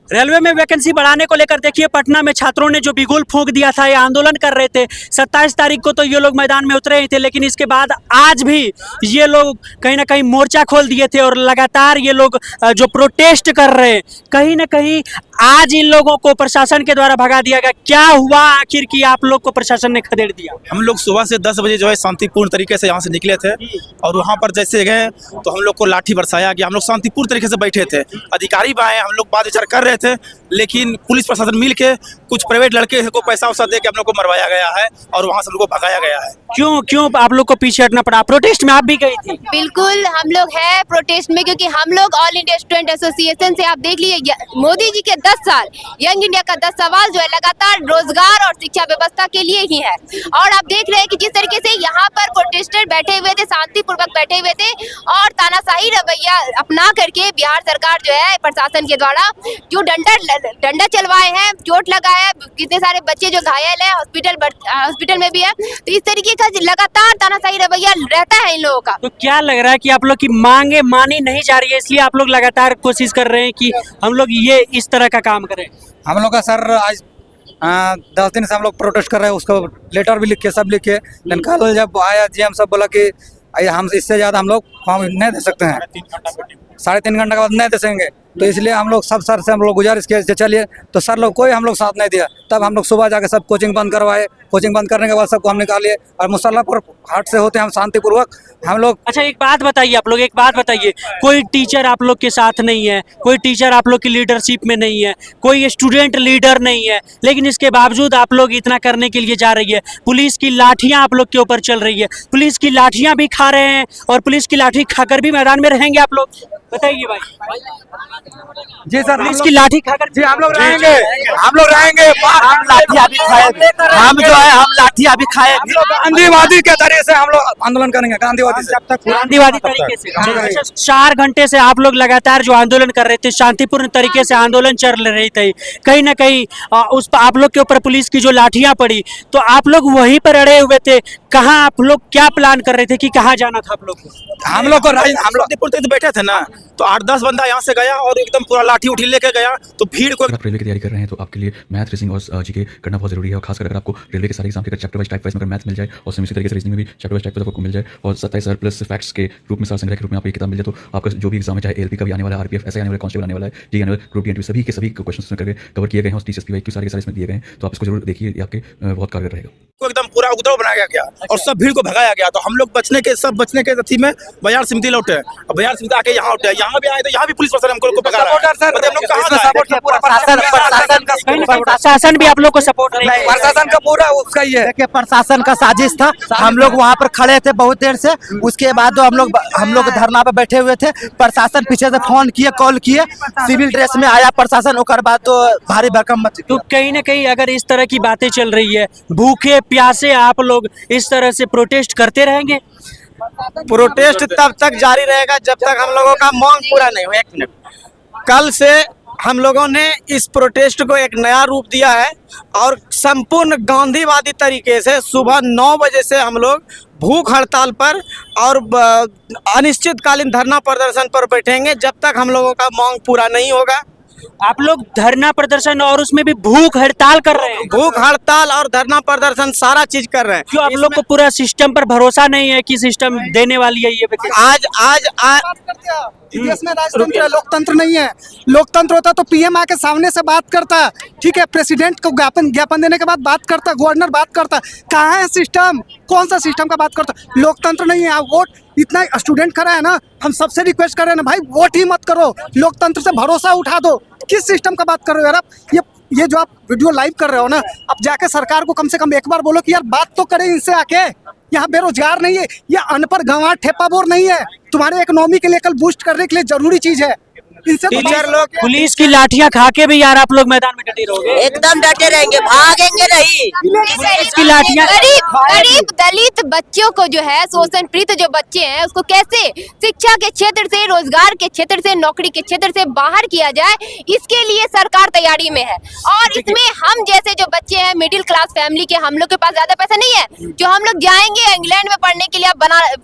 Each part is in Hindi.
रेलवे में वैकेंसी बढ़ाने को लेकर देखिए पटना में छात्रों ने जो बिगुल फूंक दिया था, ये आंदोलन कर रहे थे। 27 तारीख को तो ये लोग मैदान में उतरे ही थे, लेकिन इसके बाद आज भी ये लोग कहीं ना कहीं मोर्चा खोल दिए थे और लगातार ये लोग जो प्रोटेस्ट कर रहे हैं, कहीं ना कहीं आज इन लोगों को प्रशासन के द्वारा भगा दिया गया। क्या हुआ आखिर कि आप लोग को प्रशासन ने खदेड़ दिया? हम लोग सुबह से 10 बजे जो है शांतिपूर्ण तरीके से यहाँ से निकले थे और वहाँ पर जैसे गए तो हम लोग को लाठी बरसाया गया। हम लोग शांतिपूर्ण तरीके से बैठे थे, अधिकारी भी आए, हम लोग बात विचार कर रहे थे, लेकिन पुलिस प्रशासन मिल के कुछ प्राइवेट लड़के को पैसा वैसा दे के हम लोग को मरवाया गया है और वहाँ से हम लोग को भगाया गया है। क्यों आप लोग को पीछे हटना पड़ा? प्रोटेस्ट में आप भी गई थी? बिल्कुल, हम लोग हैं प्रोटेस्ट में, क्योंकि हम लोग ऑल इंडिया स्टूडेंट एसोसिएशन से, आप देख लीजिए मोदी जी के 10 साल यंग इंडिया का 10 सवाल जो है लगातार रोजगार और शिक्षा व्यवस्था के लिए ही है। और आप देख रहे हैं कि जिस तरीके से यहाँ पर प्रोटेस्टर बैठे हुए थे, शांतिपूर्वक बैठे हुए थे और तानाशाही रवैया अपना करके बिहार सरकार जो है प्रशासन के द्वारा जो डंडा चलवाए हैं, चोट लगाया है, कितने सारे बच्चे जो घायल है, हॉस्पिटल में भी है। तो इस तरीके का लगातार तानाशाही रवैया रहता है इन लोगों का। तो क्या लग रहा है कि आप लोग की मांगे मानी नहीं जा रही है, इसलिए आप लोग लगातार कोशिश कर रहे हैं कि हम लोग ये इस तरह का काम करें? हम लोग का सर आज 10 दिन से हम लोग प्रोटेस्ट कर रहे हैं, उसको लेटर भी लिख के सब लिख के, लेकिन कल जब आया जीएम सब बोला कि हम इससे ज़्यादा हम लोग फॉर्म नहीं दे सकते हैं, 3.5 घंटे के बाद नहीं दे सकेंगे। तो इसलिए हम लोग सब सर से हम लोग गुजारिश किए चलिए, तो सर लोग कोई हम लोग साथ नहीं दिया। तब हम लोग सुबह जाके सब कोचिंग बंद करवाए, कोचिंग बंद करने के बाद सबको हम निकालिए और मुसल्लापुर हाट से होते हम शांतिपूर्वक हम लोग। अच्छा एक बात बताइए, आप लोग एक बात बताइए, कोई टीचर आप लोग के साथ नहीं है, कोई टीचर आप लोग की लीडरशिप में नहीं है, कोई स्टूडेंट लीडर नहीं है, लेकिन इसके बावजूद आप लोग इतना करने के लिए जा रही है। पुलिस की लाठियां आप लोग के ऊपर चल रही है, पुलिस की लाठियां भी खा रहे हैं और पुलिस की लाठी खाकर भी मैदान में रहेंगे आप लोग? बताइए भाई। जी सर, पुलिस की लाठी खाकर जी हम लोग रहेंगे, हम लोग रहेंगे। हम लाठी अभी खाएंगे, हम जो है हम लाठी अभी खाएंगे। गांधीवादी के तरीके से हम लोग आंदोलन करेंगे, गांधीवादी तरीके से। 4 घंटे से आप लोग लगातार जो आंदोलन कर रहे थे, शांतिपूर्ण तरीके से आंदोलन चल रही थी, कहीं ना कहीं उस पर आप लोग के ऊपर पुलिस की जो लाठियां पड़ी, तो आप लोग वहीं पर अड़े हुए थे। कहाँ आप लोग क्या प्लान कर रहे थे कि कहाँ जाना था आप लोग को? हम लोग बैठे थे ना, तो 8-10 बंदा यहाँ से गया और एकदम पूरा लाठी उठी लेके गया, तो भीड़ को। आप रेलवे की तैयारी कर रहे हैं तो आपके लिए मैथ, रीजनिंग और जीके करना बहुत जरूरी है। और खासकर अगर आपको रेलवे के सारे एग्जाम के चैप्टर वाइज टाइप वाइज में मैथ मिल जाए और इसी तरीके से रीजनिंग में भी चैप्टर वाइज टाइप आपको मिल जाए और 27 प्लस फैक्ट्स के रूप में, सार संग्रह के रूप में आपको ये किताब मिल जाए, तो आपका जो भी एग्जाम है, चाहे एलपी का भी आने वाला है, आरपीएफ ऐसे आने वाला, कांस्टेबल आने वाला है, जी आने वाला, ग्रुप डी सभी के सभी क्वेश्चन करके कवर किए गए हैं, टीचर्स की सारे इसमें दिए गए हैं। तो आप इसको जरूर देखिए, ये आपके बहुत कारगर रहेगा। एकदम पूरा उपद्रव बनाया गया और सब भीड़ को भगाया गया। तो हम लोग बचने के अथी में बाजार समिति लौटे और बाजार समिति आके यहाँ उठे, यहाँ भी आए तो यहाँ भी पुलिस प्रशासन हमको भगा रहा है। प्रशासन भी आप लोग को सपोर्ट नहीं, प्रशासन का पूरा उसका ही है। देखिए प्रशासन का साजिश था, हम लोग वहाँ पर खड़े थे बहुत देर से, उसके बाद हम लोग धरना पे बैठे हुए थे, प्रशासन पीछे से फोन किए, कॉल किए, सिविल ड्रेस में आया प्रशासन, उसके बाद तो भारी भरकम मच। तो कहीं ना कहीं अगर इस तरह की बातें चल रही है, भूखे प्यासे आप लोग इस तरह से प्रोटेस्ट करते रहेंगे? प्रोटेस्ट तब तक जारी रहेगा जब तक हम लोगों का मांग पूरा नहीं हो। 1 मिनट, कल से हम लोगों ने इस प्रोटेस्ट को एक नया रूप दिया है और संपूर्ण गांधीवादी तरीके से सुबह 9 बजे से हम लोग भूख हड़ताल पर और अनिश्चितकालीन धरना प्रदर्शन पर बैठेंगे जब तक हम लोगों का मांग पूरा नहीं होगा। आप लोग धरना प्रदर्शन और उसमें भी भूख हड़ताल कर रहे हैं? भूख हड़ताल और धरना प्रदर्शन सारा चीज कर रहे हैं। क्यों आप लोग को पूरा सिस्टम पर भरोसा नहीं है कि सिस्टम देने वाली है ये? आज देश में राजतंत्र है, लोकतंत्र नहीं है। लोकतंत्र होता तो पीएम आके सामने से बात करता, ठीक है, प्रेसिडेंट को ज्ञापन देने के बाद बात करता, गवर्नर बात करता। कहाँ है सिस्टम? कौन सा सिस्टम का बात करता? लोकतंत्र नहीं है। वोट इतना स्टूडेंट खड़ा है ना, हम सबसे रिक्वेस्ट कर रहे हैं ना भाई, वोट ही मत करो, लोकतंत्र से भरोसा उठा दो। किस सिस्टम का बात कर रहे हो यार आप? ये जो आप वीडियो लाइव कर रहे हो ना, अब जाके सरकार को कम से कम एक बार बोलो कि यार बात तो करें इनसे आके। यहाँ बेरोजगार नहीं है, ये अनपढ़ गंवार ठेपा बोर नहीं है, तुम्हारे इकोनॉमी के लिए कल बूस्ट करने के लिए जरूरी चीज है। इनसे टीचर लोग पुलिस की लाठियां खा के भी यार आप लोग मैदान में डटे रहोगे? एकदम डटे रहेंगे, भागेंगे नहीं। पुलिस की लाठियां गरीब दलित बच्चों को जो है, शोषण पीड़ित जो बच्चे हैं, उसको कैसे शिक्षा के क्षेत्र से, रोजगार के क्षेत्र से, नौकरी के क्षेत्र से बाहर किया जाए, इसके लिए सरकार तैयारी में है। और इसमें हम जैसे जो बच्चे हैं, मिडिल क्लास फैमिली के, हम लोग के पास ज्यादा पैसा नहीं है जो हम लोग जाएंगे इंग्लैंड में पढ़ने के लिए,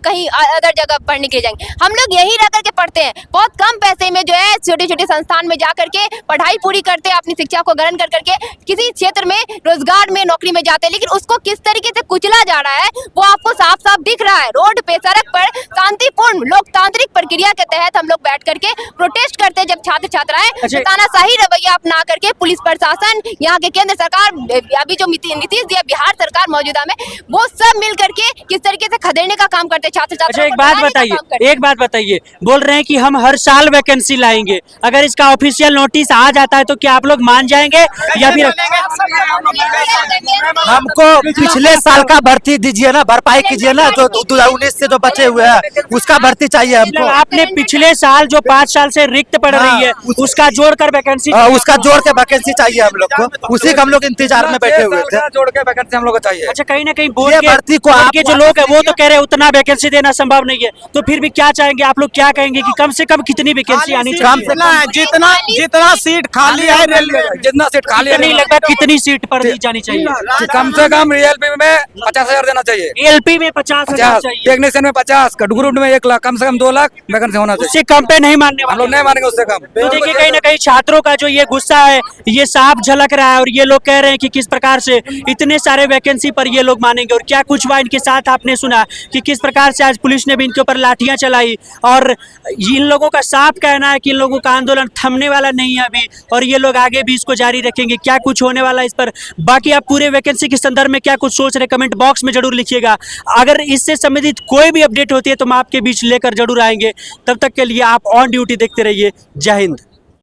कहीं अदर जगह पढ़ने के लिए जाएंगे। हम लोग यही रह करके पढ़ते हैं, बहुत कम पैसे में जो है हैं, छोटे छोटे संस्थान में जा करके पढ़ाई पूरी करते हैं, अपनी शिक्षा को ग्रहण कर करके किसी क्षेत्र में रोजगार में नौकरी में जाते हैं, लेकिन उसको किस तरीके से कुचला जा रहा है वो आपको साफ साफ दिख रहा है। रोड पे, सड़क पर शांतिपूर्ण लोकतांत्रिक प्रक्रिया के तहत हम लोग बैठ करके प्रोटेस्ट करते हैं। जब छात्र छात्राएं तानाशाही रवैया अपना करके पुलिस प्रशासन, यहाँ के केंद्र सरकार, अभी जो नीतीश जी बिहार सरकार मौजूदा में, वो सब मिल करके किस तरीके से खदेड़ने का काम करते हैं छात्र छात्राओं एक बात बताइए, बोल रहे हैं कि हम हर साल वैकेंसी लाएंगे, अगर इसका ऑफिशियल नोटिस आ जाता है तो क्या आप लोग मान जाएंगे या फिर हमको पिछले साल का भर्ती दीजिए ना, भरपाई कीजिए ना, जो 2019 से जो बचे हुए हैं उसका भर्ती चाहिए हमको। आपने पिछले साल जो 5 साल से रिक्त पड़ रही है उसका जोड़कर वैकेंसी, उसका जोड़ के वैकेंसी चाहिए हम लोग को, उसी का हम लोग इंतजार में बैठे हुए थे। जोड़ के वैकेंसी हम लोग को चाहिए। अच्छा, कहीं ना कहीं बोर्ड के भर्ती को बोर्ड के जो लोग है वो तो कह रहे हैं उतना वैकेंसी देना संभव नहीं है, तो फिर भी क्या चाहेंगे आप लोग, क्या कहेंगे कि कम से कम कितनी वैकेंसी आनी चाहिए? जितना सीट खाली है रेलवे, जितना सीट खाली है नहीं लगता कितनी सीट पर दी जानी चाहिए? कम से कम रियलपी में 50,000 देना चाहिए, एलपी में 50,000 चाहिए, टेक्नीशियन में 50, ग्रुप में 1 लाख, कम से कम 2 लाख वैकेंसी होना चाहिए। उससे कम पे नहीं मानने हम लोग नहीं मानेंगे उससे कम। तो देखिए कहीं ना कहीं छात्रों का जो ये गुस्सा है ये साफ झलक रहा है, और ये लोग कह रहे हैं कि किस प्रकार से इतने सारे वैकेंसी पर ये लोग मानेंगे। और क्या कुछ हुआ इनके साथ आपने सुना कि किस प्रकार से आज पुलिस ने भी इनके ऊपर लाठियां चलाई, और इन लोगों का साफ कहना है कि इन लोगों का आंदोलन थमने वाला नहीं है अभी, और ये लोग आगे भी इसको जारी रखेंगे। क्या कुछ होने वाला है इस पर, बाकी आप पूरे वैकेंसी के संदर्भ में क्या कुछ सोच रहे कमेंट बॉक्स में जरूर लिखिएगा। अगर इससे संबंधित कोई भी अपडेट होती है तो हम आपके बीच लेकर जरूर आएंगे। तब तक के लिए आप ऑन ड्यूटी देखते रहिए। जय हिंद।